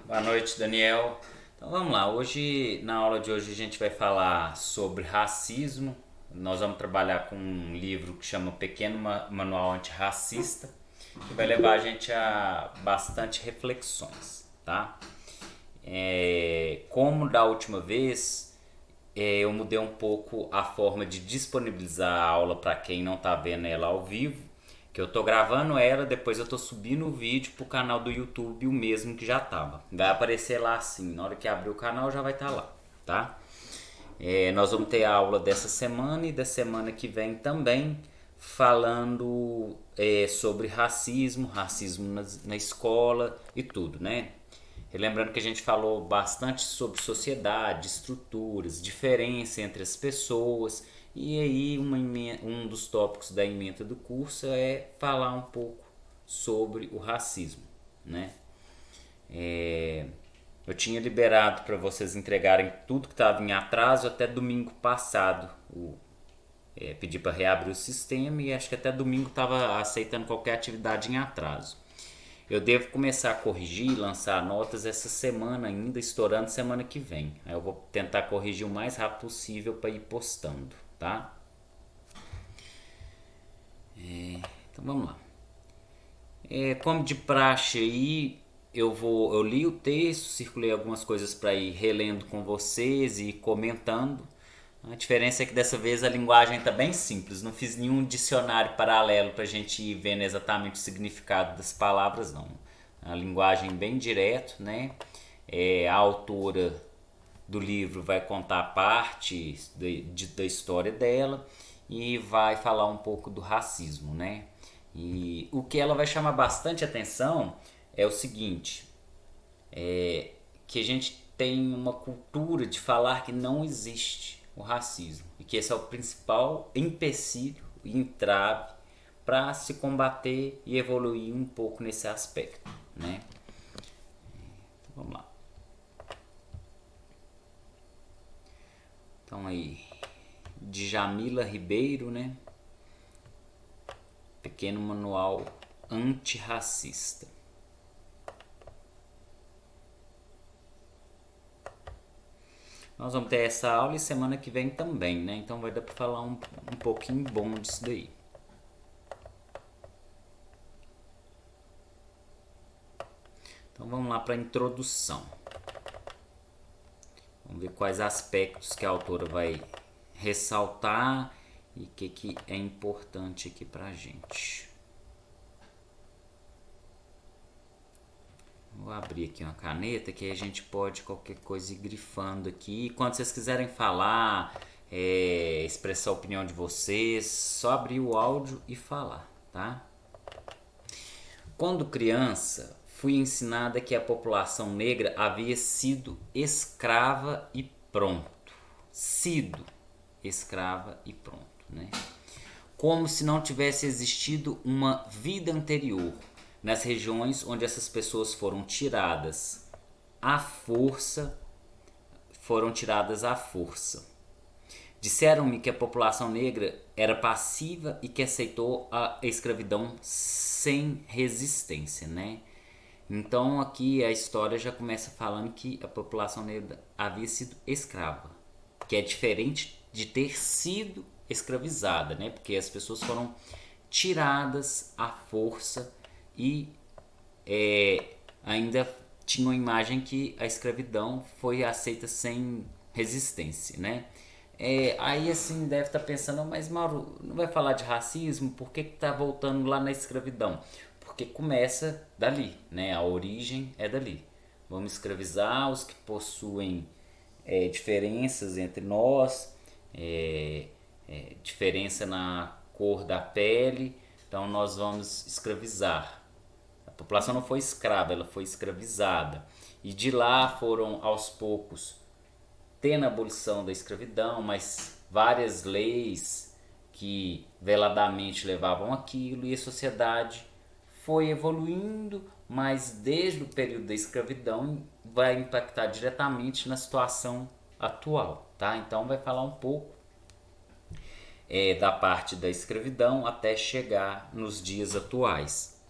Boa noite, Daniel. Então vamos lá. Hoje, na aula de hoje, a gente vai falar sobre racismo. Nós vamos trabalhar com um livro que chama Pequeno Manual Antirracista, que vai levar a gente a bastante reflexões, tá? Como da última vez, eu mudei um pouco a forma de disponibilizar a aula para quem não está vendo ela ao vivo, que eu tô gravando ela, depois eu tô subindo o vídeo pro canal do YouTube, o mesmo que já tava. Vai aparecer lá assim, na hora que abrir o canal já vai estar lá, tá? Nós vamos ter a aula dessa semana e da semana que vem também, falando sobre racismo na escola e tudo, né? Lembrando que a gente falou bastante sobre sociedade, estruturas, diferença entre as pessoas. E aí um dos tópicos da ementa do curso é falar um pouco sobre o racismo, né? Eu tinha liberado para vocês entregarem tudo que estava em atraso até domingo passado. Pedi para reabrir o sistema e acho que até domingo estava aceitando qualquer atividade em atraso. Eu devo começar a corrigir e lançar notas essa semana ainda, estourando semana que vem. Aí eu vou tentar corrigir o mais rápido possível para ir postando, tá? Então vamos lá. Como de praxe aí, eu li o texto, circulei algumas coisas para ir relendo com vocês e comentando. A diferença é que dessa vez a linguagem está bem simples, não fiz nenhum dicionário paralelo para a gente ir vendo exatamente o significado das palavras, não. A linguagem bem direto, né? A autora do livro vai contar parte da história dela e vai falar um pouco do racismo, né? E o que ela vai chamar bastante atenção é o seguinte, que a gente tem uma cultura de falar que não existe o racismo e que esse é o principal empecilho e entrave para se combater e evoluir um pouco nesse aspecto, né? Então, vamos lá. Então aí, Djamila Ribeiro, né? Pequeno Manual Antirracista. Nós vamos ter essa aula e semana que vem também, né? Então vai dar para falar um pouquinho bom disso daí. Então vamos lá para a introdução. Vamos ver quais aspectos que a autora vai ressaltar e o que é importante aqui para a gente. Vou abrir aqui uma caneta que aí a gente pode qualquer coisa ir grifando aqui. E quando vocês quiserem falar, expressar a opinião de vocês, só abrir o áudio e falar, tá? Quando criança, fui ensinada que a população negra havia sido escrava e pronto. Sido escrava e pronto, né? Como se não tivesse existido uma vida anterior nas regiões onde essas pessoas foram tiradas à força. Disseram-me que a população negra era passiva e que aceitou a escravidão sem resistência, né? Então aqui a história já começa falando que a população negra havia sido escrava, que é diferente de ter sido escravizada, né? Porque as pessoas foram tiradas à força e ainda tinha uma imagem que a escravidão foi aceita sem resistência, né? Aí assim deve estar pensando, mas Mauro, não vai falar de racismo? Por que está voltando lá na escravidão? Porque começa dali, né? A origem é dali. Vamos escravizar os que possuem diferenças entre nós, diferença na cor da pele, então nós vamos escravizar. A população não foi escrava, ela foi escravizada. E de lá foram aos poucos tendo a abolição da escravidão, mas várias leis que veladamente levavam aquilo e a sociedade foi evoluindo, mas desde o período da escravidão vai impactar diretamente na situação atual, tá? Então vai falar um pouco da parte da escravidão até chegar nos dias atuais.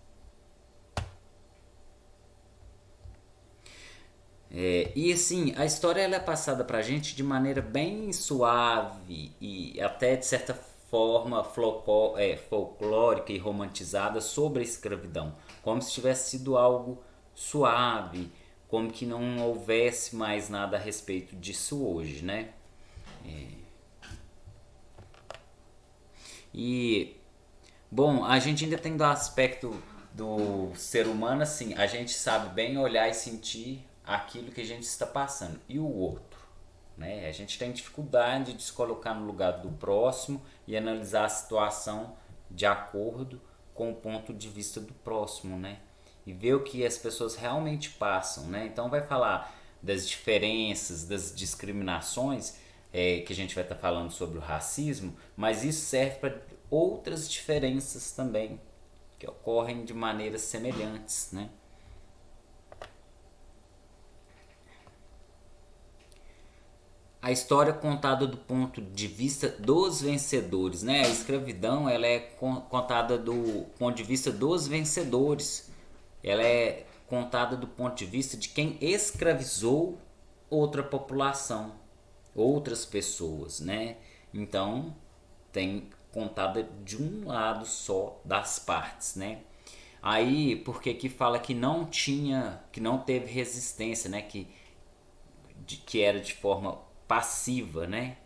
E assim, a história ela é passada pra gente de maneira bem suave e até de certa forma folclórica e romantizada sobre a escravidão, como se tivesse sido algo suave, como que não houvesse mais nada a respeito disso hoje, né? E bom, a gente ainda tem do aspecto do ser humano, assim, a gente sabe bem olhar e sentir aquilo que a gente está passando. E o outro, né? A gente tem dificuldade de se colocar no lugar do próximo e analisar a situação de acordo com o ponto de vista do próximo, né? E ver o que as pessoas realmente passam, né? Então vai falar das diferenças, das discriminações, que a gente vai estar falando sobre o racismo, mas isso serve para outras diferenças também que ocorrem de maneiras semelhantes, né? A história contada do ponto de vista dos vencedores, né? A escravidão ela é contada do ponto de vista dos vencedores. Ela é contada do ponto de vista de quem escravizou outra população, outras pessoas, né? Então tem contada de um lado só das partes, né? Aí, porque que fala que não tinha, que não teve resistência, né? Que era de forma passiva, né?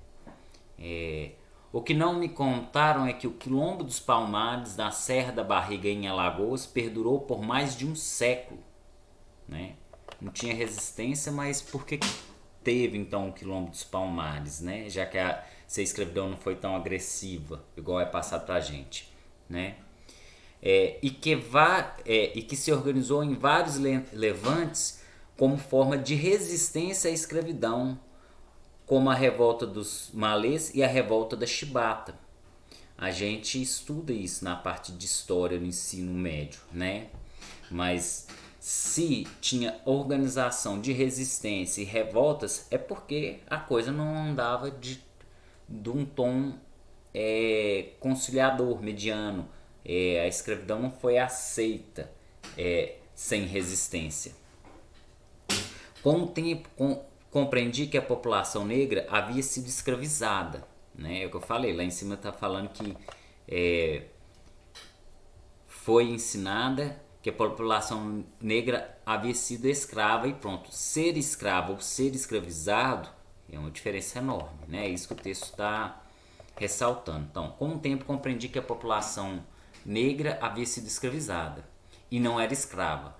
O que não me contaram é que o Quilombo dos Palmares, na Serra da Barriga, em Alagoas, perdurou por mais de um século, né? Não tinha resistência, mas por que teve então o Quilombo dos Palmares, né? Já que se a escravidão não foi tão agressiva, igual é passado pra gente, né? E que se organizou em vários levantes como forma de resistência à escravidão, como a revolta dos malês e a revolta da chibata. A gente estuda isso na parte de história no ensino médio, né? Mas se tinha organização de resistência e revoltas, é porque a coisa não andava de um tom conciliador, mediano. A escravidão não foi aceita sem resistência. Com o tempo, compreendi que a população negra havia sido escravizada. Né? É o que eu falei, lá em cima está falando que foi ensinada que a população negra havia sido escrava e pronto. Ser escravo ou ser escravizado é uma diferença enorme. Né? É isso que o texto está ressaltando. Então, com o tempo compreendi que a população negra havia sido escravizada e não era escrava.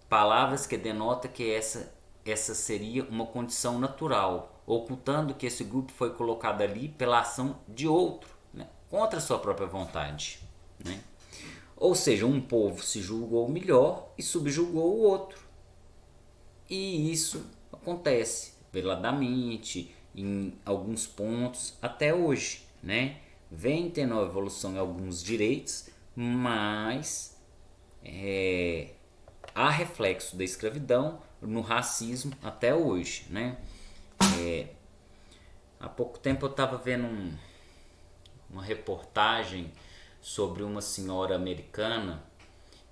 Palavras que denotam que essa seria uma condição natural, ocultando que esse grupo foi colocado ali pela ação de outro, né, contra sua própria vontade. Né? Ou seja, um povo se julgou melhor e subjugou o outro. E isso acontece veladamente em alguns pontos até hoje. Né? Vem tendo uma evolução em alguns direitos, mas há reflexo da escravidão no racismo até hoje, né? Há pouco tempo eu estava vendo uma reportagem sobre uma senhora americana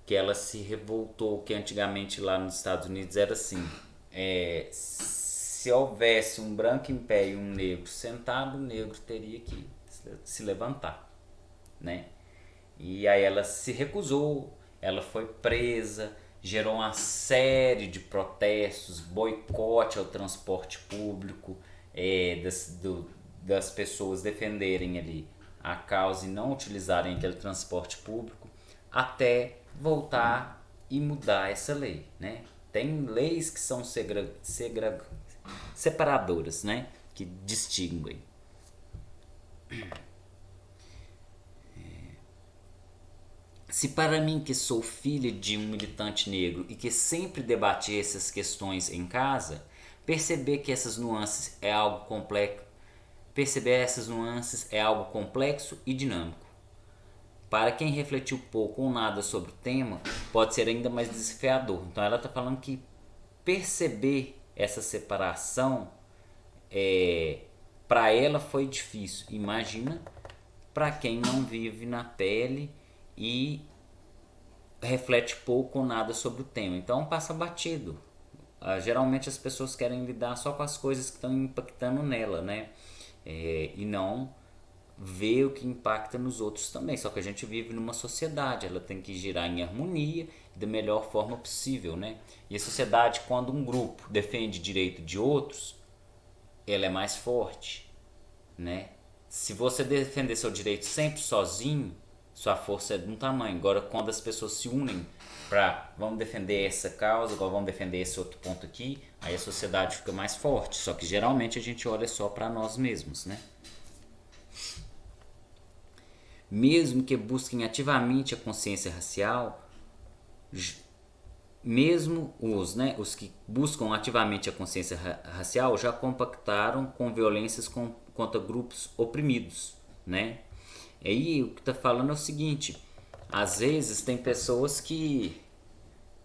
que ela se revoltou, que antigamente lá nos Estados Unidos era assim, se houvesse um branco em pé e um negro sentado, o negro teria que se levantar, né? E aí ela se recusou, ela foi presa, gerou uma série de protestos, boicote ao transporte público, das pessoas defenderem ali a causa e não utilizarem aquele transporte público, até voltar e mudar essa lei, né? Tem leis que são separadoras, né? Que distinguem. Se para mim, que sou filha de um militante negro e que sempre debati essas questões em casa, perceber essas nuances é algo complexo e dinâmico. Para quem refletiu pouco ou nada sobre o tema, pode ser ainda mais desafiador. Então ela está falando que perceber essa separação para ela foi difícil. Imagina para quem não vive na pele e reflete pouco ou nada sobre o tema. Então passa batido. geralmente as pessoas querem lidar só com as coisas que estão impactando nela, né? E não ver o que impacta nos outros também. Só que a gente vive numa sociedade, ela tem que girar em harmonia da melhor forma possível, né? E a sociedade, quando um grupo defende direito de outros, ela é mais forte, né? Se você defender seu direito sempre sozinho, sua força é de um tamanho. Agora, quando as pessoas se unem para vamos defender essa causa, agora vamos defender esse outro ponto aqui, aí a sociedade fica mais forte. Só que geralmente a gente olha só para nós mesmos, né? Mesmo que busquem ativamente a consciência racial, mesmo os que buscam ativamente a consciência racial já compactaram com violências contra grupos oprimidos, né? E aí o que está falando é o seguinte: às vezes tem pessoas que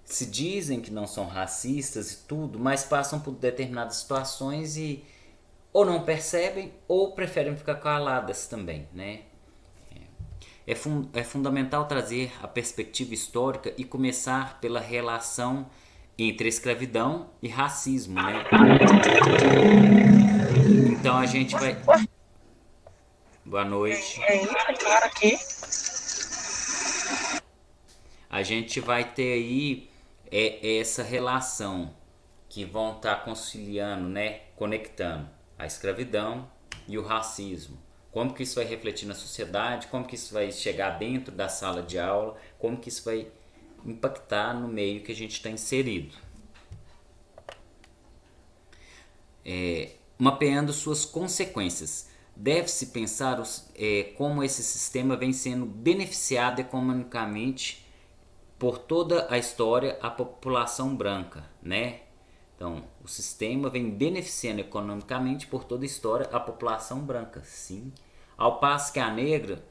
se dizem que não são racistas e tudo, mas passam por determinadas situações e ou não percebem ou preferem ficar caladas também, né? É fundamental trazer a perspectiva histórica e começar pela relação entre escravidão e racismo, né? Então a gente vai. Boa noite. Claro aqui. A gente vai ter aí essa relação que vão estar conciliando, né? Conectando a escravidão e o racismo. Como que isso vai refletir na sociedade, como que isso vai chegar dentro da sala de aula, como que isso vai impactar no meio que a gente está inserido. Mapeando suas consequências. Deve-se pensar como esse sistema vem sendo beneficiado economicamente por toda a história a população branca, né? Então, o sistema vem beneficiando economicamente por toda a história a população branca, sim. Ao passo que a negra,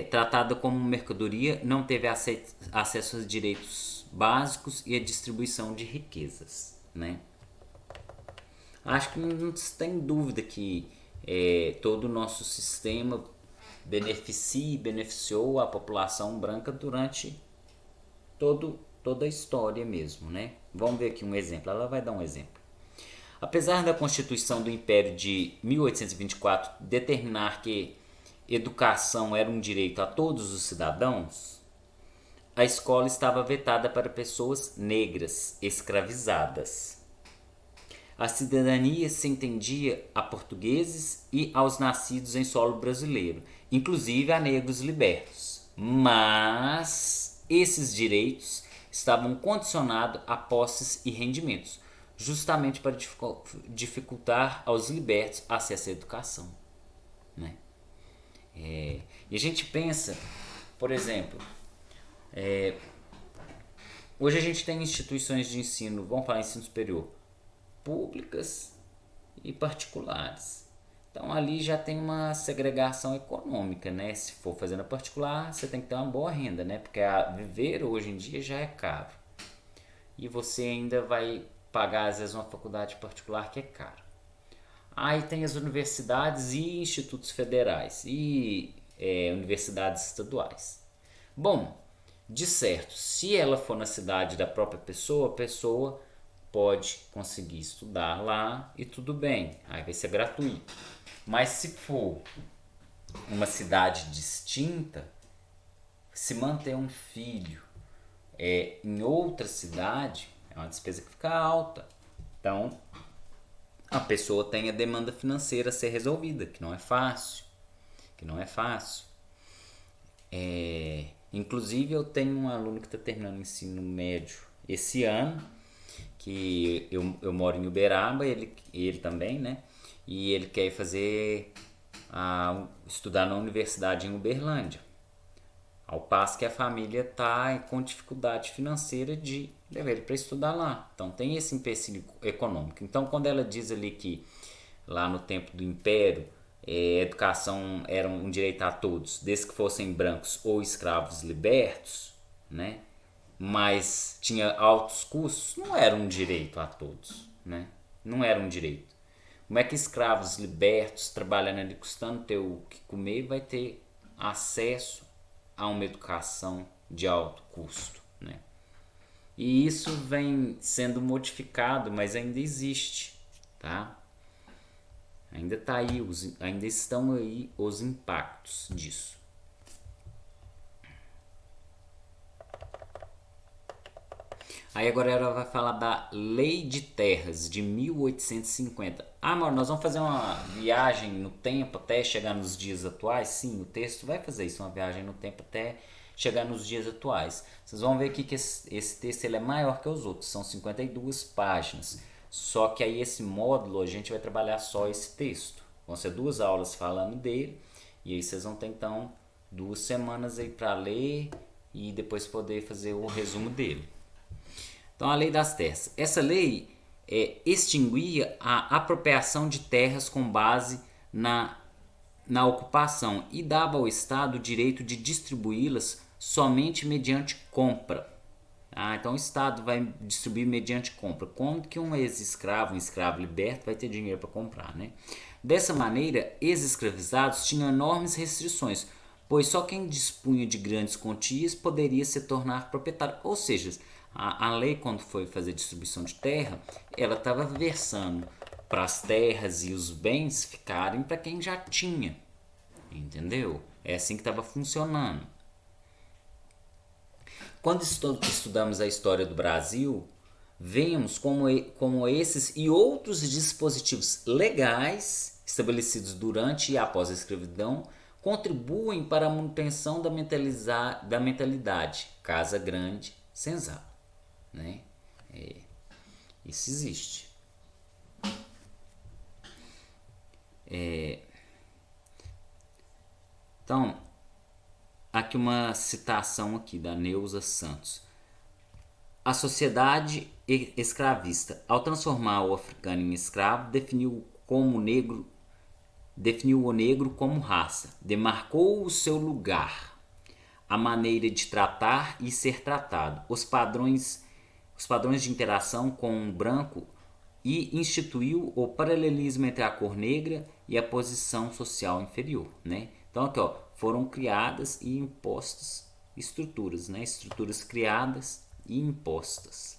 tratada como mercadoria, não teve acesso aos direitos básicos e a distribuição de riquezas, né? Acho que não se tem dúvida que todo o nosso sistema beneficiou a população branca durante toda a história mesmo, né? Vamos ver aqui um exemplo. Ela vai dar um exemplo. Apesar da Constituição do Império de 1824 determinar que educação era um direito a todos os cidadãos, a escola estava vetada para pessoas negras escravizadas. A cidadania se entendia a portugueses e aos nascidos em solo brasileiro, inclusive a negros libertos. Mas esses direitos estavam condicionados a posses e rendimentos, justamente para dificultar aos libertos acesso à educação, né? E a gente pensa, por exemplo, hoje a gente tem instituições de ensino, vamos falar ensino superior, públicas e particulares. Então ali já tem uma segregação econômica, né? Se for fazendo particular, você tem que ter uma boa renda, né? Porque viver hoje em dia já é caro. E você ainda vai pagar às vezes uma faculdade particular que é cara. Aí tem as universidades e institutos federais e universidades estaduais. Bom, de certo, se ela for na cidade da própria pessoa, a pessoa pode conseguir estudar lá e tudo bem, aí vai ser gratuito. Mas se for uma cidade distinta, se manter um filho em outra cidade é uma despesa que fica alta. Então a pessoa tem a demanda financeira a ser resolvida, que não é fácil, que não é fácil. Inclusive eu tenho um aluno que está terminando o ensino médio esse ano, que eu moro em Uberaba, ele também, né? E ele quer fazer estudar na universidade em Uberlândia. Ao passo que a família está com dificuldade financeira de levar ele para estudar lá. Então tem esse empecilho econômico. Então quando ela diz ali que lá no tempo do Império educação era um direito a todos, desde que fossem brancos ou escravos libertos, né? Mas tinha altos custos, não era um direito a todos, né? Não era um direito. Como é que escravos libertos, trabalhando ali, custando ter o que comer, vai ter acesso a uma educação de alto custo, né? E isso vem sendo modificado, mas ainda existe, tá? Ainda tá aí, ainda estão aí os impactos disso. Aí agora ela vai falar da Lei de Terras de 1850. Ah, mano, nós vamos fazer uma viagem no tempo até chegar nos dias atuais? Sim, o texto vai fazer isso, uma viagem no tempo até chegar nos dias atuais. Vocês vão ver aqui que esse texto ele é maior que os outros, são 52 páginas. Só que aí esse módulo a gente vai trabalhar só esse texto. Vão ser 2 aulas falando dele, e aí vocês vão ter então 2 semanas aí para ler e depois poder fazer o resumo dele. Então, a lei das terras. Essa lei extinguia a apropriação de terras com base na ocupação e dava ao Estado o direito de distribuí-las somente mediante compra. Então, o Estado vai distribuir mediante compra. Como que um ex-escravo, um escravo liberto, vai ter dinheiro para comprar, né? Dessa maneira, ex-escravizados tinham enormes restrições, pois só quem dispunha de grandes quantias poderia se tornar proprietário. Ou seja, a lei, quando foi fazer distribuição de terra, ela estava versando para as terras e os bens ficarem para quem já tinha. Entendeu? É assim que estava funcionando. Quando estudamos a história do Brasil, vemos como esses e outros dispositivos legais estabelecidos durante e após a escravidão contribuem para a manutenção da mentalidade casa grande, senzala. Né? Isso existe. Então, aqui uma citação aqui da Neuza Santos. A sociedade escravista, ao transformar o africano em escravo, definiu o negro como raça, demarcou o seu lugar, a maneira de tratar e ser tratado, os padrões de interação com o branco e instituiu o paralelismo entre a cor negra e a posição social inferior, né? Então aqui, foram criadas e impostas estruturas, né? Estruturas criadas e impostas.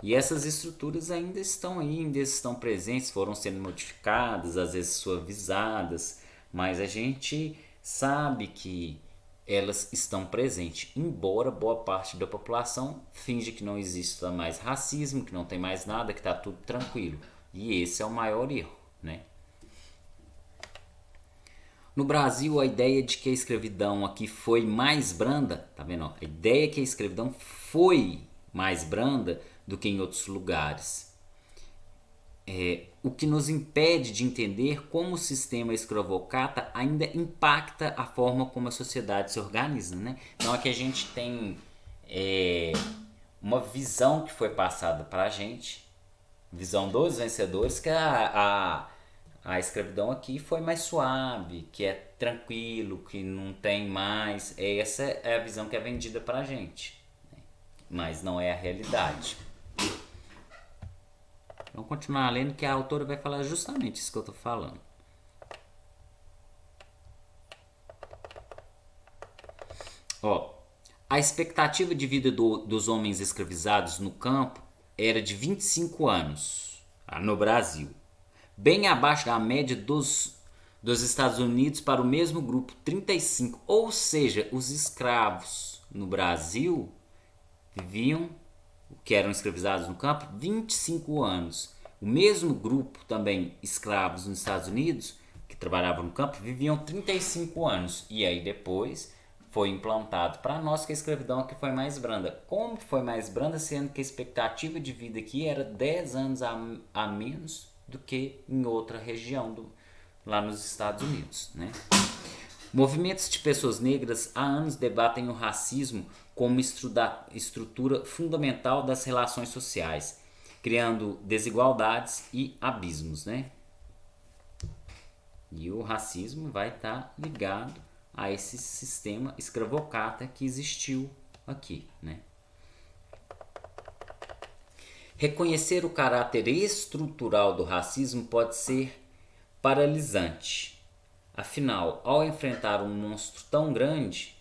E essas estruturas ainda estão aí, ainda estão presentes, foram sendo modificadas, às vezes suavizadas, mas a gente sabe que elas estão presentes, embora boa parte da população finge que não exista mais racismo, que não tem mais nada, que está tudo tranquilo. E esse é o maior erro, né? No Brasil, a ideia de que a escravidão aqui foi mais branda, tá vendo? A ideia que a escravidão foi mais branda do que em outros lugares. O que nos impede de entender como o sistema escravocrata ainda impacta a forma como a sociedade se organiza, né? Então aqui a gente tem uma visão que foi passada para a gente, visão dos vencedores, que a escravidão aqui foi mais suave, que é tranquilo, que não tem mais. Essa é a visão que é vendida para a gente, né? Mas não é a realidade. Vamos continuar lendo que a autora vai falar justamente isso que eu estou falando. A expectativa de vida dos homens escravizados no campo era de 25 anos no Brasil, bem abaixo da média dos Estados Unidos para o mesmo grupo, 35. Ou seja, os escravos no Brasil viviam, que eram escravizados no campo, 25 anos. O mesmo grupo também, escravos nos Estados Unidos, que trabalhavam no campo, viviam 35 anos. E aí depois foi implantado para nós que a escravidão aqui foi mais branda. Como que foi mais branda, sendo que a expectativa de vida aqui era 10 anos a menos do que em outra região lá nos Estados Unidos, né? Movimentos de pessoas negras há anos debatem o racismo como estrutura fundamental das relações sociais, criando desigualdades e abismos, né? E o racismo vai estar ligado a esse sistema escravocrata que existiu aqui, né? Reconhecer o caráter estrutural do racismo pode ser paralisante. Afinal, ao enfrentar um monstro tão grande,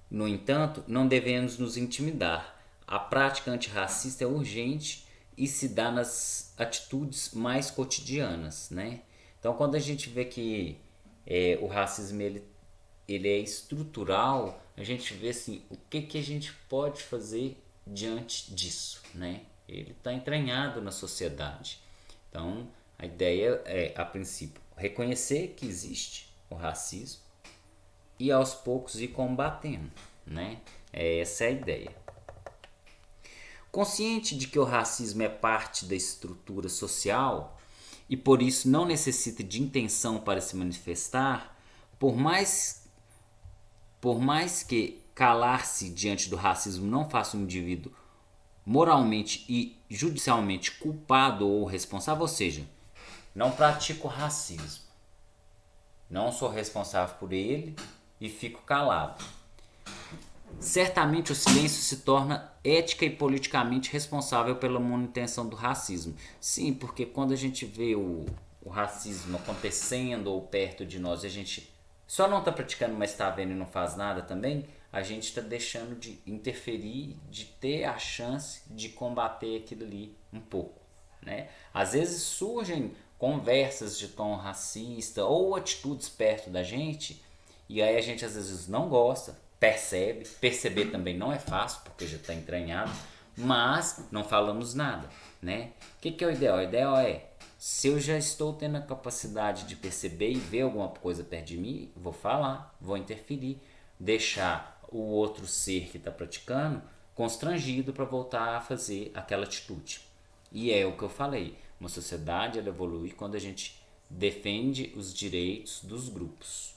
No entanto, não devemos nos intimidar. A prática antirracista é urgente e se dá nas atitudes mais cotidianas, né? Então, quando a gente vê que o racismo ele é estrutural, a gente vê assim, o que, que a gente pode fazer diante disso, né? Ele está entranhado na sociedade. Então, a ideia é, a princípio, reconhecer que existe o racismo e aos poucos ir combatendo, né? Essa é a ideia. Consciente de que o racismo é parte da estrutura social e por isso não necessita de intenção para se manifestar, por mais, por mais que calar-se diante do racismo não faça um indivíduo moralmente e judicialmente culpado ou responsável, ou seja, não pratico racismo, não sou responsável por ele e fico calado. Certamente o silêncio se torna ética e politicamente responsável pela manutenção do racismo. Sim, porque quando a gente vê o racismo acontecendo ou perto de nós, a gente só não está praticando, mas está vendo e não faz nada também, a gente está deixando de interferir, de ter a chance de combater aquilo ali um pouco, né? Às vezes surgem conversas de tom racista ou atitudes perto da gente e aí a gente às vezes não gosta, perceber também não é fácil porque já está entranhado, mas não falamos nada, né? O que é o ideal? O ideal é, se eu já estou tendo a capacidade de perceber e ver alguma coisa perto de mim, vou falar, vou interferir, deixar o outro ser que está praticando constrangido para voltar a fazer aquela atitude. E é o que eu falei, uma sociedade ela evolui quando a gente defende os direitos dos grupos,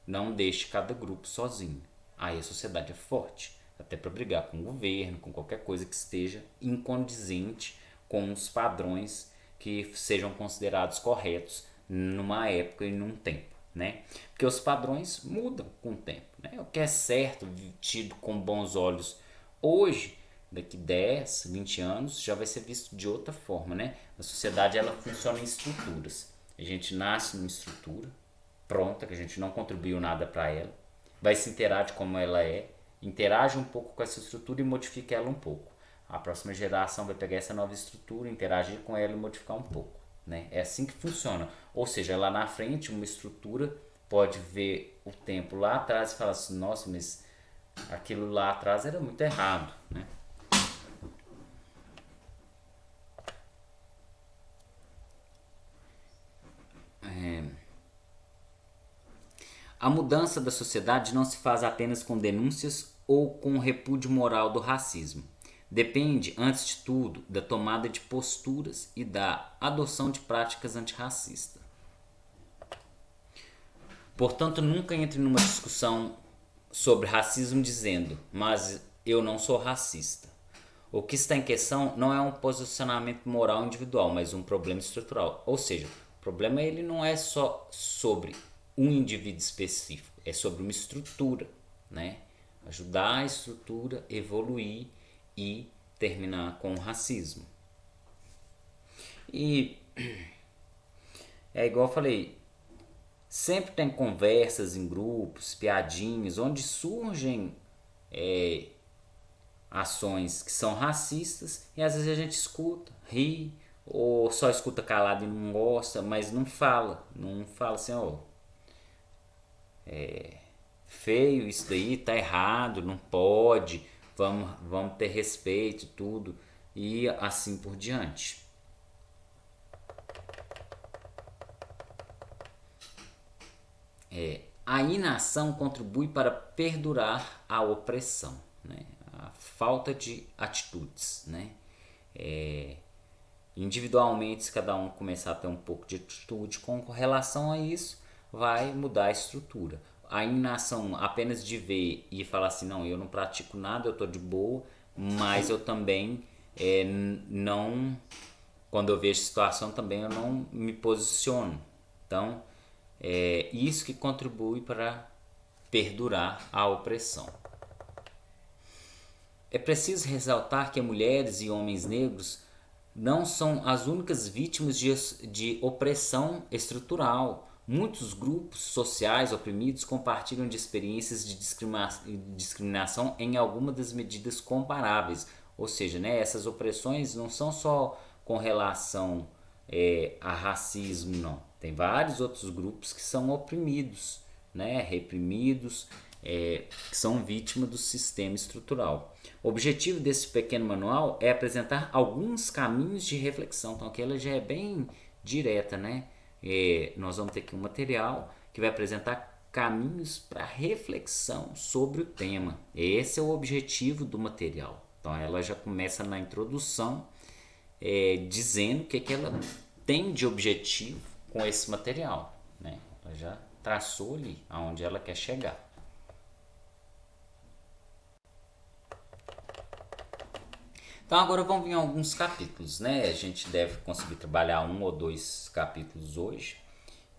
não deixe cada grupo sozinho. Aí a sociedade é forte, até para brigar com o governo, com qualquer coisa que esteja incondizente com os padrões que sejam considerados corretos numa época e num tempo, né? Porque os padrões mudam com o tempo, né? O que é certo, tido com bons olhos hoje, daqui 10, 20 anos, já vai ser visto de outra forma, né? A sociedade ela funciona em estruturas. A gente nasce numa estrutura pronta, que a gente não contribuiu nada para ela, vai se interar de como ela é, interage um pouco com essa estrutura e modifica ela um pouco. A próxima geração vai pegar essa nova estrutura, interagir com ela e modificar um pouco, né? É assim que funciona. Ou seja, lá na frente, uma estrutura pode ver o tempo lá atrás e falar assim, nossa, mas aquilo lá atrás era muito errado, né? A mudança da sociedade não se faz apenas com denúncias ou com o repúdio moral do racismo. Depende, antes de tudo, da tomada de posturas e da adoção de práticas antirracistas. Portanto, nunca entre numa discussão sobre racismo dizendo, mas eu não sou racista. O que está em questão não é um posicionamento moral individual, mas um problema estrutural. Ou seja, o problema ele não é só sobre um indivíduo específico, é sobre uma estrutura, né? Ajudar a estrutura a evoluir e terminar com o racismo. E é igual eu falei, sempre tem conversas em grupos, piadinhas, onde surgem ações que são racistas e às vezes a gente escuta, ri, ou só escuta calado e não gosta, mas não fala assim, ó, feio isso daí, tá errado, não pode, vamos ter respeito, tudo, e assim por diante. A inação contribui para perdurar a opressão, né? A falta de atitudes, né? Individualmente, se cada um começar a ter um pouco de atitude com relação a isso, vai mudar a estrutura. A inação apenas de ver e falar assim, não, eu não pratico nada, eu estou de boa, mas eu também não, quando eu vejo situação também eu não me posiciono. Então, é isso que contribui para perdurar a opressão. É preciso ressaltar que mulheres e homens negros não são as únicas vítimas de opressão estrutural. Muitos grupos sociais oprimidos compartilham de experiências de discriminação em alguma das medidas comparáveis. Ou seja, né, essas opressões não são só com relação a racismo, não. Tem vários outros grupos que são oprimidos, né, reprimidos, que são vítimas do sistema estrutural. O objetivo desse pequeno manual é apresentar alguns caminhos de reflexão. Então aqui ela já é bem direta, né? Nós vamos ter aqui um material que vai apresentar caminhos para reflexão sobre o tema. Esse é o objetivo do material. Então ela já começa na introdução dizendo o que ela tem de objetivo com esse material, né? Ela já traçou ali aonde ela quer chegar. Então agora vamos vir alguns capítulos, né? A gente deve conseguir trabalhar 1 ou 2 capítulos hoje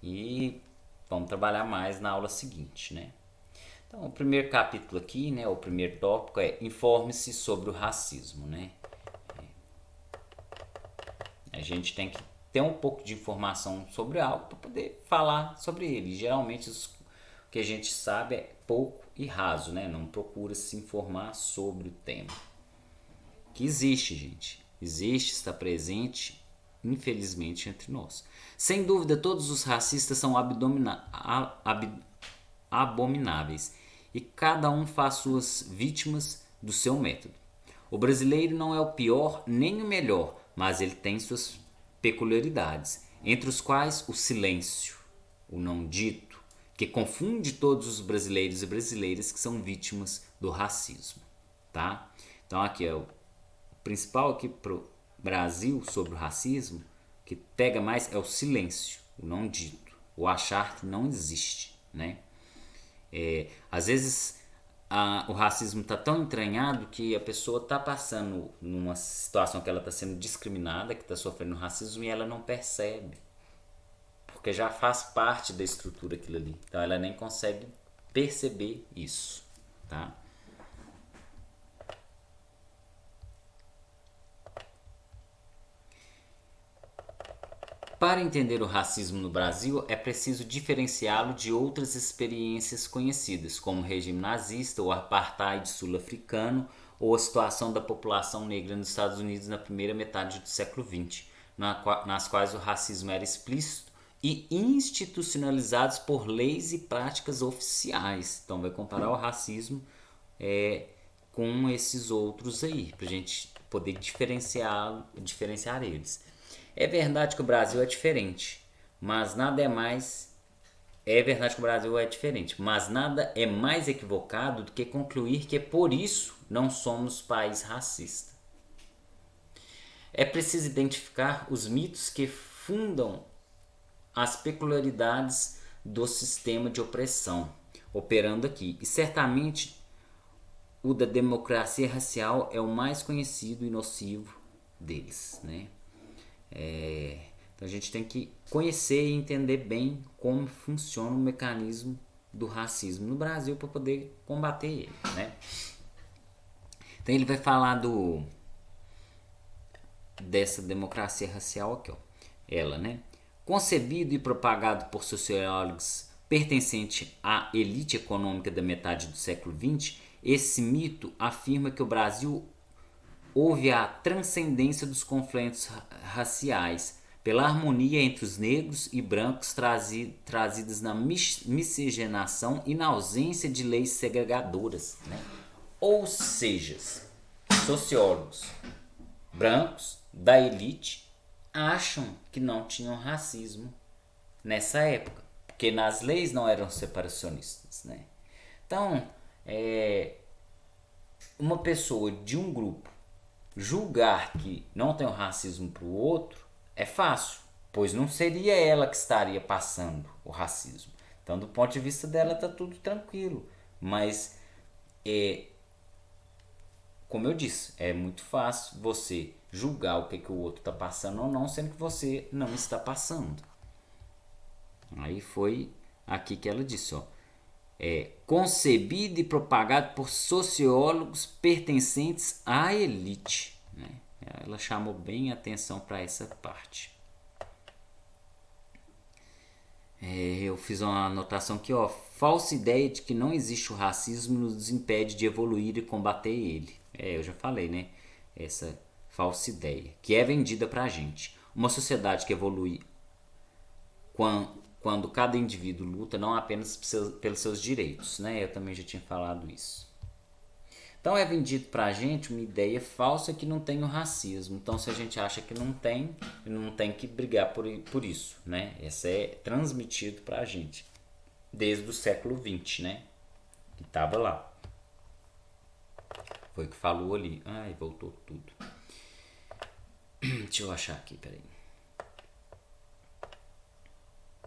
e vamos trabalhar mais na aula seguinte, né? Então o primeiro capítulo aqui, né? O primeiro tópico é informe-se sobre o racismo, né? A gente tem que ter um pouco de informação sobre algo para poder falar sobre ele. Geralmente o que a gente sabe é pouco e raso, né? Não procura se informar sobre o tema. Que existe, gente. Existe, está presente, infelizmente, entre nós. Sem dúvida, todos os racistas são abomináveis e cada um faz suas vítimas do seu método. O brasileiro não é o pior nem o melhor, mas ele tem suas peculiaridades, entre os quais o silêncio, o não dito, que confunde todos os brasileiros e brasileiras que são vítimas do racismo, tá? Então aqui é o principal aqui pro Brasil sobre o racismo, que pega mais é o silêncio, o não dito, o achar que não existe, né? Às vezes o racismo está tão entranhado que a pessoa está passando numa situação que ela está sendo discriminada, que está sofrendo racismo e ela não percebe, porque já faz parte da estrutura aquilo ali, então ela nem consegue perceber isso, tá? Para entender o racismo no Brasil, é preciso diferenciá-lo de outras experiências conhecidas, como o regime nazista, o apartheid sul-africano ou a situação da população negra nos Estados Unidos na primeira metade do século XX, nas quais o racismo era explícito e institucionalizados por leis e práticas oficiais. Então vai comparar o racismo com esses outros aí, para a gente poder diferenciar eles. É verdade que o Brasil é diferente, mas nada é mais. É verdade que o Brasil é diferente, mas nada é mais equivocado do que concluir que por isso não somos país racista. É preciso identificar os mitos que fundam as peculiaridades do sistema de opressão operando aqui, e certamente o da democracia racial é o mais conhecido e nocivo deles, né? Então a gente tem que conhecer e entender bem como funciona o mecanismo do racismo no Brasil para poder combater ele, né? Então ele vai falar dessa democracia racial aqui, ó. Ela, né? Concebido e propagado por sociólogos pertencente à elite econômica da metade do século XX, esse mito afirma que o Brasil houve a transcendência dos conflitos raciais pela harmonia entre os negros e brancos trazidas na miscigenação e na ausência de leis segregadoras, né? Ou seja, sociólogos brancos da elite acham que não tinham racismo nessa época, porque nas leis não eram separacionistas, né? Então, uma pessoa de um grupo julgar que não tem o racismo para o outro é fácil, pois não seria ela que estaria passando o racismo. Então, do ponto de vista dela, está tudo tranquilo. Mas, como eu disse, é muito fácil você julgar o que o outro está passando ou não, sendo que você não está passando. Aí foi aqui que ela disse, ó. Concebido e propagado por sociólogos pertencentes à elite, né? Ela chamou bem a atenção para essa parte. Eu fiz uma anotação aqui, ó. Falsa ideia de que não existe o racismo nos impede de evoluir e combater ele. Eu já falei, né? Essa falsa ideia que é vendida pra gente. Uma sociedade que evolui quando cada indivíduo luta não apenas pelos seus direitos, né? Eu também já tinha falado isso. Então é vendido pra gente uma ideia falsa que não tem o racismo. Então se a gente acha que não tem que brigar por isso, né? Essa é transmitido pra gente desde o século XX, né? Que tava lá. Foi o que falou ali. Ai, voltou tudo. Deixa eu achar aqui, peraí.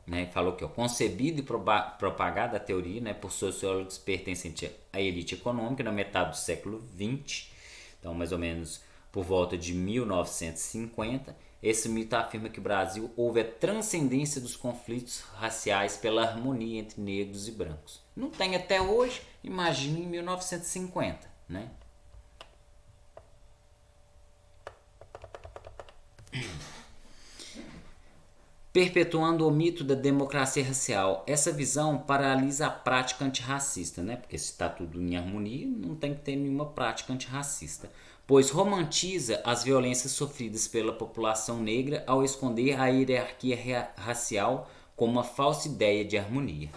Né, falou que concebido e propagada a teoria, né, por sociólogos pertencentes à elite econômica na metade do século XX, então mais ou menos por volta de 1950, esse mito afirma que no Brasil houve a transcendência dos conflitos raciais pela harmonia entre negros e brancos. Não tem até hoje, imagine em 1950, né? Perpetuando o mito da democracia racial. Essa visão paralisa a prática antirracista, né? Porque se está tudo em harmonia, não tem que ter nenhuma prática antirracista. Pois romantiza as violências sofridas pela população negra ao esconder a hierarquia racial como uma falsa ideia de harmonia.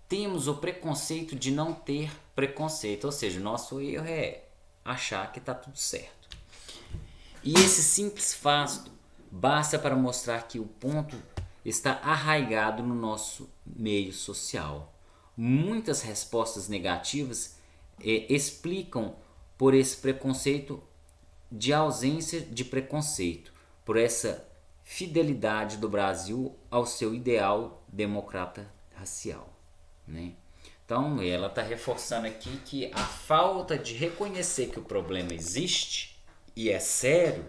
Temos o preconceito de não ter preconceito, ou seja, o nosso erro é achar que está tudo certo. E esse simples fato basta para mostrar que o ponto está arraigado no nosso meio social. Muitas respostas negativas explicam por esse preconceito de ausência de preconceito, por essa fidelidade do Brasil ao seu ideal democrata racial, né? Então ela está reforçando aqui que a falta de reconhecer que o problema existe e é sério,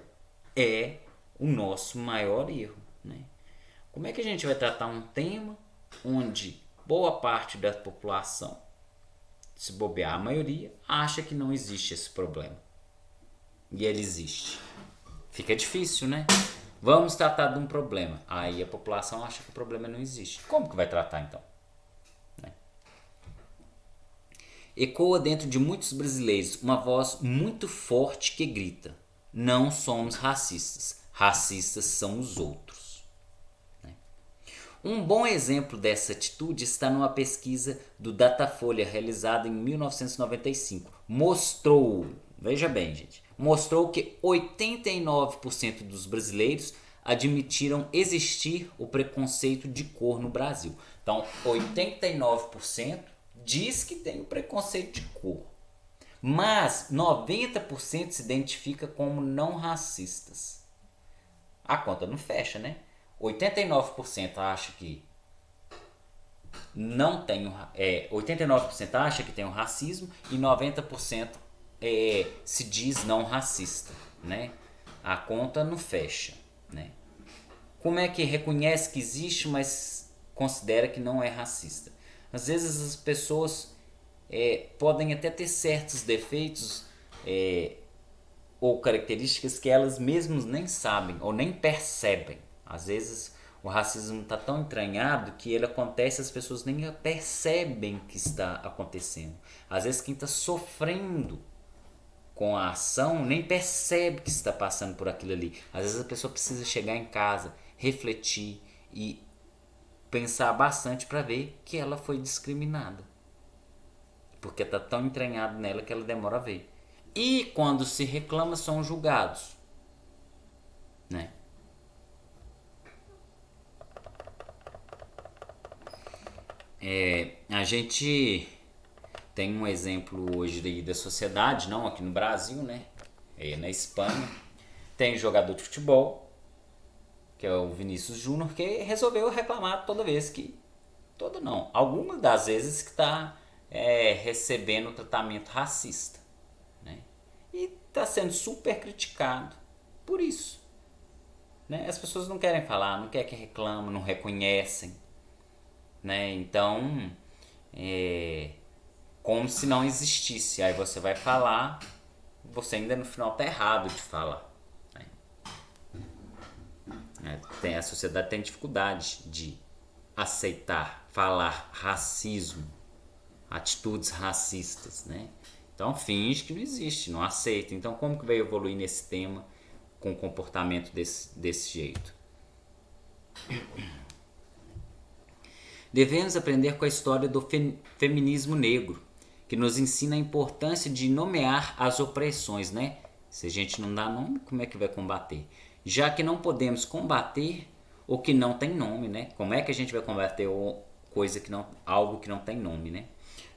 é o nosso maior erro, né? Como é que a gente vai tratar um tema onde boa parte da população, se bobear a maioria, acha que não existe esse problema? E ele existe. Fica difícil, né? Vamos tratar de um problema. Aí a população acha que o problema não existe. Como que vai tratar então? Ecoa dentro de muitos brasileiros uma voz muito forte que grita: não somos racistas, racistas são os outros. Um bom exemplo dessa atitude está numa pesquisa do Datafolha realizada em 1995. Veja bem, gente, mostrou que 89% dos brasileiros admitiram existir o preconceito de cor no Brasil. Então, 89% diz que tem o preconceito de cor, mas 90% se identifica como não racistas. A conta não fecha, né? 89% acha que não tem 89% acha que tem o racismo e 90% se diz não racista, né? A conta não fecha, né? Como é que reconhece que existe, mas considera que não é racista? Às vezes as pessoas podem até ter certos defeitos ou características que elas mesmas nem sabem ou nem percebem. Às vezes o racismo está tão entranhado que ele acontece e as pessoas nem percebem que está acontecendo. Às vezes quem está sofrendo com a ação nem percebe que está passando por aquilo ali. Às vezes a pessoa precisa chegar em casa, refletir e pensar bastante para ver que ela foi discriminada, porque está tão entranhado nela que ela demora a ver. E quando se reclama são julgados, né? A gente tem um exemplo hoje da sociedade, não aqui no Brasil, né? Na Espanha tem jogador de futebol, que é o Vinícius Júnior, que resolveu reclamar toda vez que... Toda não, algumas das vezes que está recebendo tratamento racista, né? E está sendo super criticado por isso, né? As pessoas não querem falar, não querem que reclamam, não reconhecem, né? Então, como se não existisse. Aí você vai falar, você ainda no final tá errado de falar, né? A sociedade tem dificuldade de aceitar, falar racismo, atitudes racistas, né? Então finge que não existe, não aceita. Então como que vai evoluir nesse tema com comportamento desse jeito? Devemos aprender com a história do feminismo negro, que nos ensina a importância de nomear as opressões, né? Se a gente não dá nome, como é que vai combater? Já que não podemos combater o que não tem nome, né? Como é que a gente vai combater algo que não tem nome, né?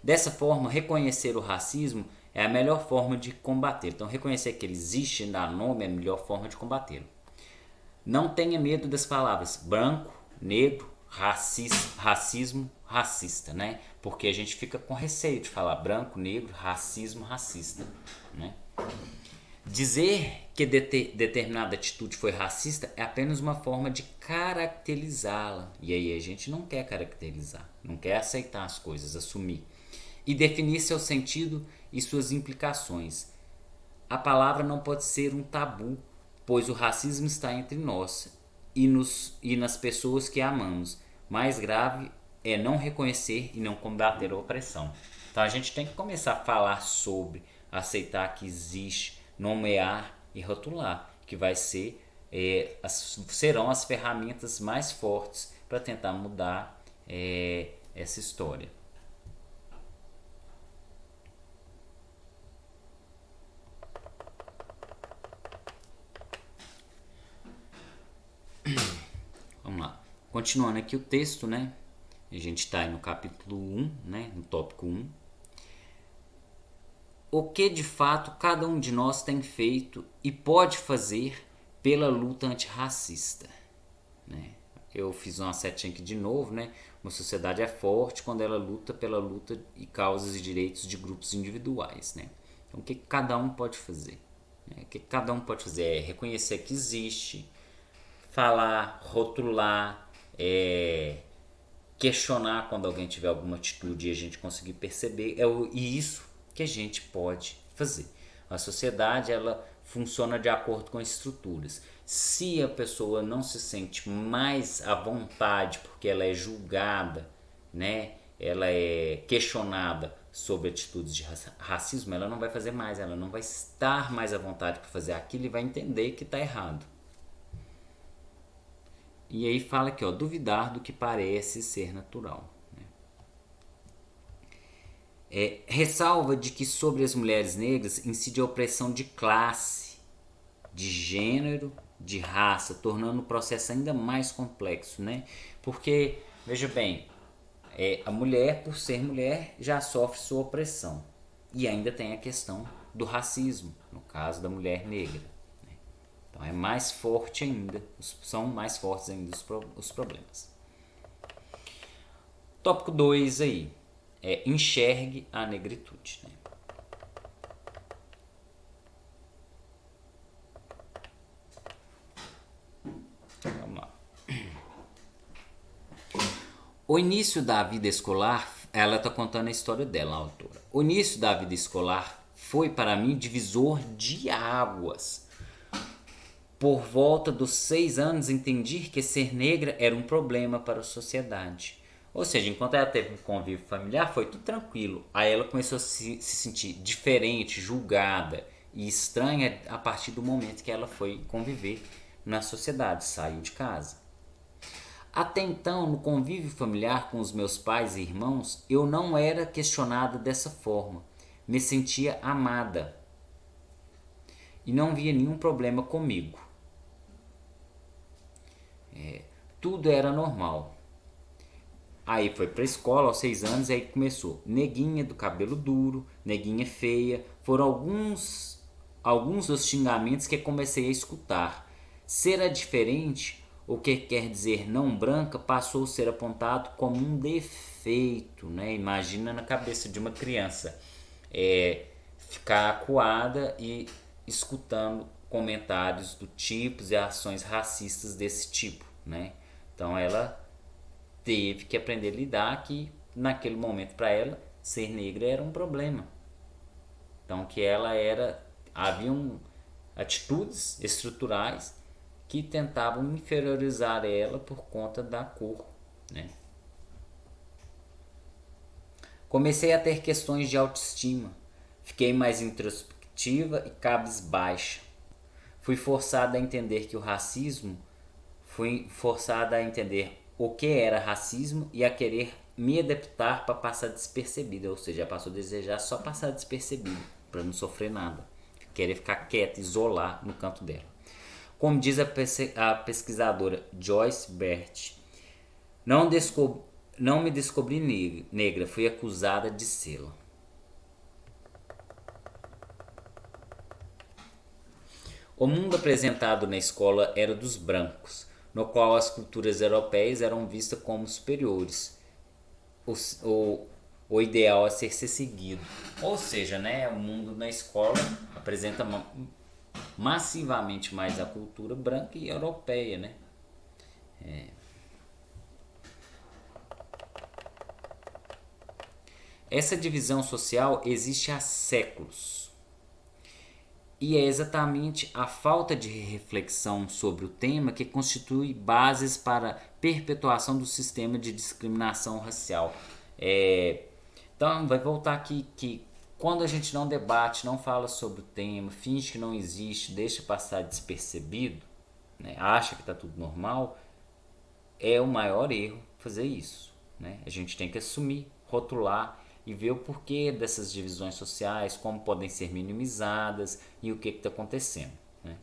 Dessa forma, reconhecer o racismo é a melhor forma de combater. Então, reconhecer que ele existe e dar nome é a melhor forma de combatê-lo. Não tenha medo das palavras branco, negro, racismo, racista, né? Porque a gente fica com receio de falar branco, negro, racismo, racista, né? Dizer que determinada atitude foi racista é apenas uma forma de caracterizá-la. E aí a gente não quer caracterizar, não quer aceitar as coisas, assumir. E definir seu sentido e suas implicações. A palavra não pode ser um tabu, pois o racismo está entre nós e nas pessoas que amamos. Mais grave é não reconhecer e não combater a opressão. Então a gente tem que começar a falar sobre, aceitar que existe, nomear e rotular, que vai ser serão as ferramentas mais fortes para tentar mudar essa história. Vamos lá. Continuando aqui o texto, né? A gente está no capítulo 1, né? No tópico 1. O que de fato cada um de nós tem feito e pode fazer pela luta antirracista, né? Eu fiz uma setinha aqui de novo, né? Uma sociedade é forte quando ela luta pela luta e causas e direitos de grupos individuais, né? Então o que cada um pode fazer? O que cada um pode fazer é reconhecer que existe, falar, rotular, questionar quando alguém tiver alguma atitude e a gente conseguir perceber. E isso que a gente pode fazer. A sociedade ela funciona de acordo com estruturas. Se a pessoa não se sente mais à vontade porque ela é julgada, né? Ela é questionada sobre atitudes de racismo, ela não vai fazer mais, ela não vai estar mais à vontade para fazer aquilo e vai entender que está errado. E aí fala aqui, ó, duvidar do que parece ser natural. Ressalva de que sobre as mulheres negras incide a opressão de classe, de gênero, de raça, tornando o processo ainda mais complexo, né? Porque, veja bem, a mulher, por ser mulher, já sofre sua opressão. E ainda tem a questão do racismo, no caso da mulher negra. Então é mais forte ainda, são mais fortes ainda os problemas. Tópico 2 aí, enxergue a negritude. Né? Vamos lá. O início da vida escolar, ela está contando a história dela, a autora. O início da vida escolar foi para mim divisor de águas. Por volta dos 6 anos entendi que ser negra era um problema para a sociedade. Ou seja, enquanto ela teve um convívio familiar foi tudo tranquilo. Aí ela começou a se sentir diferente, julgada e estranha a partir do momento que ela foi conviver na sociedade, saiu de casa. Até então, no convívio familiar com os meus pais e irmãos, eu não era questionada dessa forma. Me sentia amada e não via nenhum problema comigo. Tudo era normal. Aí foi pra escola aos 6 anos e aí começou. Neguinha do cabelo duro, neguinha feia. Foram alguns dos xingamentos que comecei a escutar. Ser diferente, o que quer dizer não branca, passou a ser apontado como um defeito. Né? Imagina na cabeça de uma criança ficar acuada e escutando comentários do tipo e ações racistas desse tipo. Né? Então ela teve que aprender a lidar que naquele momento para ela ser negra era um problema. Então que ela haviam atitudes estruturais que tentavam inferiorizar ela por conta da cor, né? Comecei a ter questões de autoestima, fiquei mais introspectiva e cabisbaixa. Fui forçada a entender que o racismo, fui forçada a entender o que era racismo e a querer me adaptar para passar despercebida, ou seja, passou a desejar só passar despercebido, para não sofrer nada, querer ficar quieta, isolar no canto dela. Como diz a pesquisadora Joyce Bert, não, não me descobri negra, fui acusada de sê-la. O mundo apresentado na escola era dos brancos, no qual as culturas europeias eram vistas como superiores, o, o, o ideal a ser seguido. Ou seja, né, o mundo na escola apresenta massivamente mais a cultura branca e europeia, né? Essa divisão social existe há séculos. E é exatamente a falta de reflexão sobre o tema que constitui bases para a perpetuação do sistema de discriminação racial. Então, vai voltar aqui que quando a gente não debate, não fala sobre o tema, finge que não existe, deixa passar despercebido, né, acha que está tudo normal, é o maior erro fazer isso. Né? A gente tem que assumir, rotular e ver o porquê dessas divisões sociais, como podem ser minimizadas e o que está acontecendo. Né?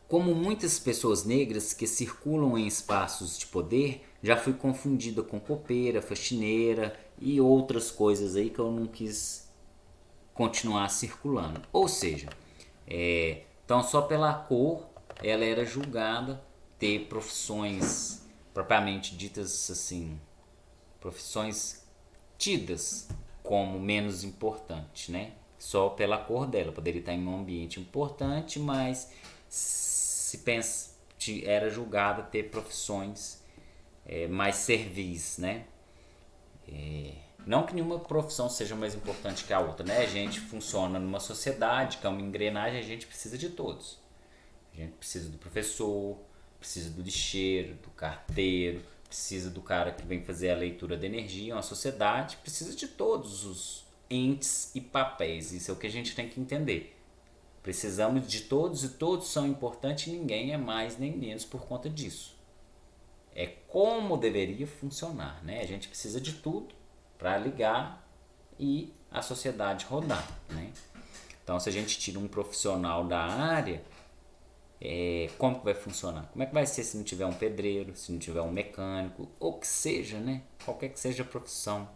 Como muitas pessoas negras que circulam em espaços de poder, já fui confundida com copeira, faxineira e outras coisas aí que eu não quis continuar circulando. Ou seja, então só pela cor ela era julgada ter profissões propriamente ditas assim, profissões tidas como menos importantes, né? Só pela cor dela. Poderia estar em um ambiente importante, mas se pensa, era julgada ter profissões mais servis, né? Não que nenhuma profissão seja mais importante que a outra, né? A gente funciona numa sociedade, que é uma engrenagem, a gente precisa de todos. A gente precisa do professor, precisa do lixeiro, do carteiro, precisa do cara que vem fazer a leitura da energia. Uma sociedade precisa de todos os entes e papéis. Isso é o que a gente tem que entender. Precisamos de todos e todos são importantes e ninguém é mais nem menos por conta disso. É como deveria funcionar, né? A gente precisa de tudo para ligar e a sociedade rodar, né? Então, se a gente tira um profissional da área, como que vai funcionar? Como é que vai ser se não tiver um pedreiro, se não tiver um mecânico, ou que seja, né? Qualquer que seja a profissão.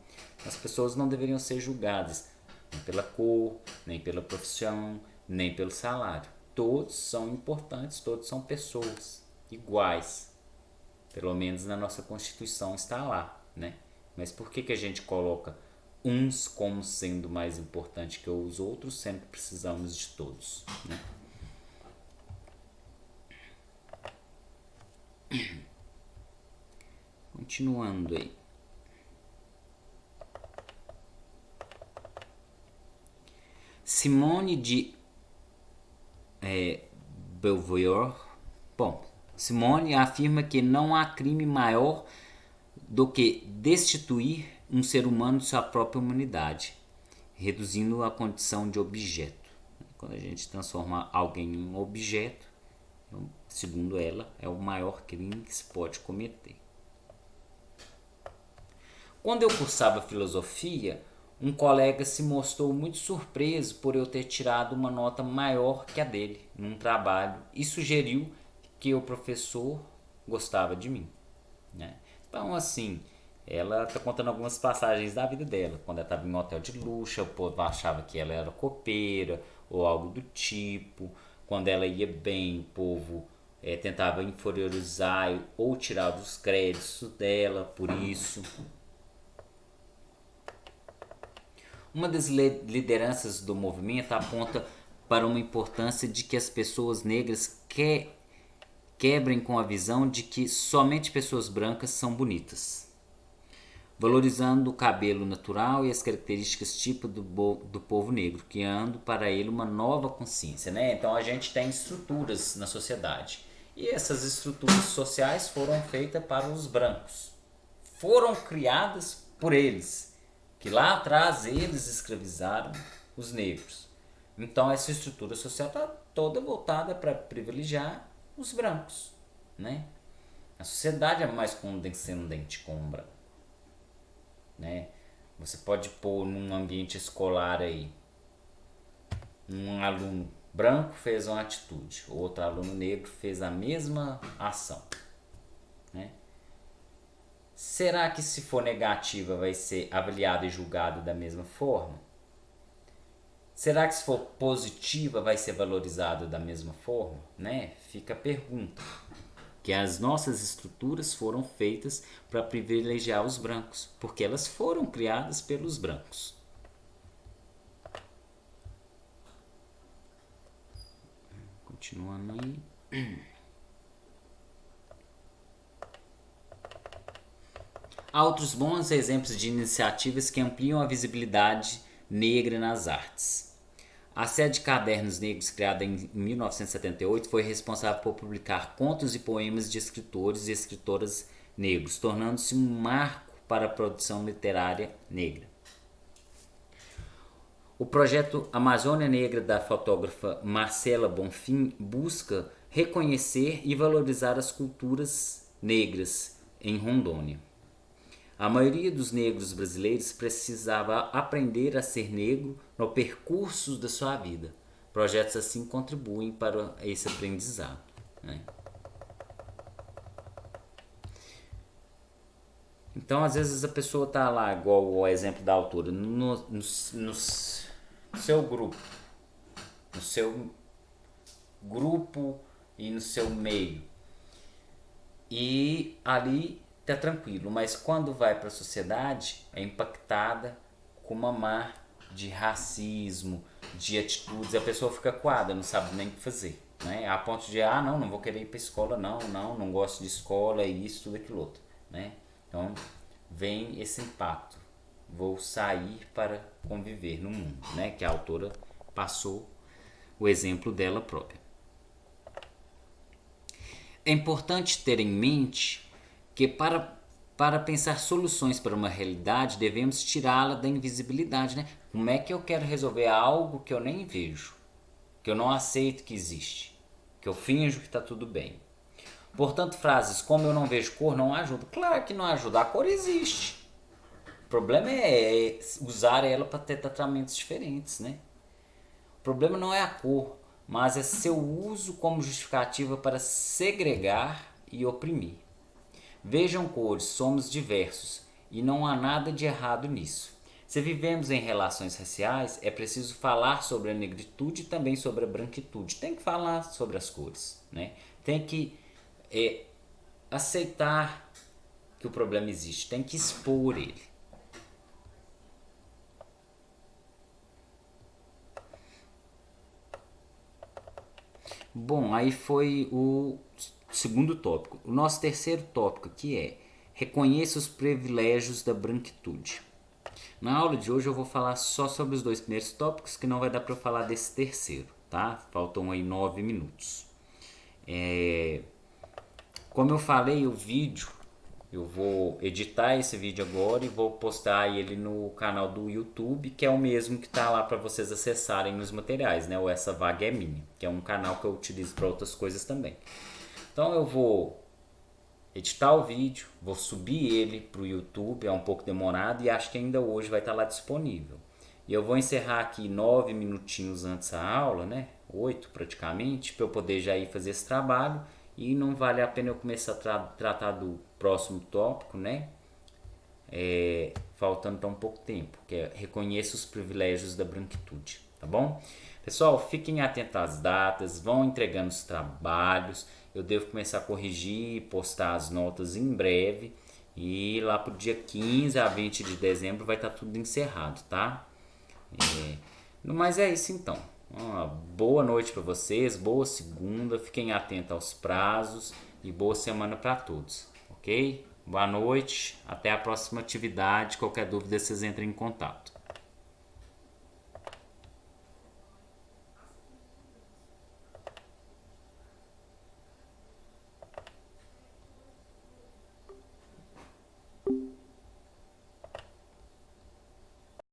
As pessoas não deveriam ser julgadas nem pela cor, nem pela profissão, nem pelo salário. Todos são importantes, todos são pessoas iguais. Pelo menos na nossa Constituição está lá, né? Mas por que a gente coloca uns como sendo mais importante que os outros, sendo que precisamos de todos, né? Continuando aí. Simone de Beauvoir. Bom, Simone afirma que não há crime maior do que destituir um ser humano de sua própria humanidade, reduzindo a condição de objeto. Quando a gente transforma alguém em um objeto, segundo ela, é o maior crime que se pode cometer. Quando eu cursava filosofia, um colega se mostrou muito surpreso por eu ter tirado uma nota maior que a dele num trabalho e sugeriu que o professor gostava de mim, né? Então, assim, ela está contando algumas passagens da vida dela. Quando ela estava em um hotel de luxo, o povo achava que ela era copeira ou algo do tipo. Quando ela ia bem, o povo tentava inferiorizar ou tirar os créditos dela por isso. Uma das lideranças do movimento aponta para uma importância de que as pessoas negras quebrem com a visão de que somente pessoas brancas são bonitas. valorizando o cabelo natural e as características tipo do povo negro, criando para ele uma nova consciência, né? Então a gente tem estruturas na sociedade e essas estruturas sociais foram feitas para os brancos, foram criadas por eles, que lá atrás eles escravizaram os negros. Então essa estrutura social está toda voltada para privilegiar os brancos, né? A sociedade é mais condescendente com o branco, né? Você pode pôr num ambiente escolar aí, um aluno branco fez uma atitude, outro aluno negro fez a mesma ação, né? Será que se for negativa vai ser avaliada e julgada da mesma forma? Será que se for positiva vai ser valorizada da mesma forma, né? Fica a pergunta. Que as nossas estruturas foram feitas para privilegiar os brancos, porque elas foram criadas pelos brancos. Continuando aí. Há outros bons exemplos de iniciativas que ampliam a visibilidade negra nas artes. A série de cadernos negros, criada em 1978, foi responsável por publicar contos e poemas de escritores e escritoras negros, tornando-se um marco para a produção literária negra. O projeto Amazônia Negra, da fotógrafa Marcela Bonfim, busca reconhecer e valorizar as culturas negras em Rondônia. A maioria dos negros brasileiros precisava aprender a ser negro no percurso da sua vida. Projetos assim contribuem para esse aprendizado, né? Então, às vezes a pessoa está lá, igual o exemplo da autora, no seu grupo e no seu meio. E ali tá tranquilo, mas quando vai para a sociedade é impactada com uma mar de racismo, de atitudes, a pessoa fica coada, não sabe nem o que fazer, né? A ponto de, não vou querer ir para escola, não gosto de escola, é isso, tudo aquilo outro, né? Então vem esse impacto, vou sair para conviver no mundo, né? Que a autora passou o exemplo dela própria. É importante ter em mente que para pensar soluções para uma realidade devemos tirá-la da invisibilidade, né? Como é que eu quero resolver algo que eu nem vejo, que eu não aceito que existe, que eu finjo que está tudo bem? Portanto, frases como eu não vejo cor não ajudam. Claro que não ajuda, a cor existe. O problema é usar ela para ter tratamentos diferentes, né? O problema não é a cor, mas é seu uso como justificativa para segregar e oprimir. Vejam cores, somos diversos e não há nada de errado nisso. Se vivemos em relações raciais, é preciso falar sobre a negritude e também sobre a branquitude. Tem que falar sobre as cores, né? Tem que aceitar que o problema existe, tem que expor ele. Bom, aí foi o segundo tópico. O nosso terceiro tópico aqui é: reconheça os privilégios da branquitude. Na aula de hoje eu vou falar só sobre os dois primeiros tópicos, que não vai dar para eu falar desse terceiro, tá? Faltam aí 9 minutos. Como eu falei, o vídeo, eu vou editar esse vídeo agora e vou postar ele no canal do YouTube, que é o mesmo que está lá para vocês acessarem os materiais, né? O Essa Vaga é Minha, que é um canal que eu utilizo para outras coisas também. Então eu vou editar o vídeo, vou subir ele para o YouTube, é um pouco demorado e acho que ainda hoje vai estar lá disponível. E eu vou encerrar aqui 9 minutinhos antes da aula, né? 8 praticamente, para eu poder já ir fazer esse trabalho e não vale a pena eu começar a tratar do próximo tópico, né? Faltando tão pouco tempo, que é reconheça os privilégios da branquitude, tá bom? Pessoal, fiquem atentos às datas, vão entregando os trabalhos, eu devo começar a corrigir e postar as notas em breve, e lá pro dia 15 a 20 de dezembro vai estar tudo encerrado, tá? Mas é isso então. Uma boa noite para vocês, boa segunda, fiquem atentos aos prazos e boa semana para todos, ok? Boa noite, até a próxima atividade. Qualquer dúvida, vocês entrem em contato.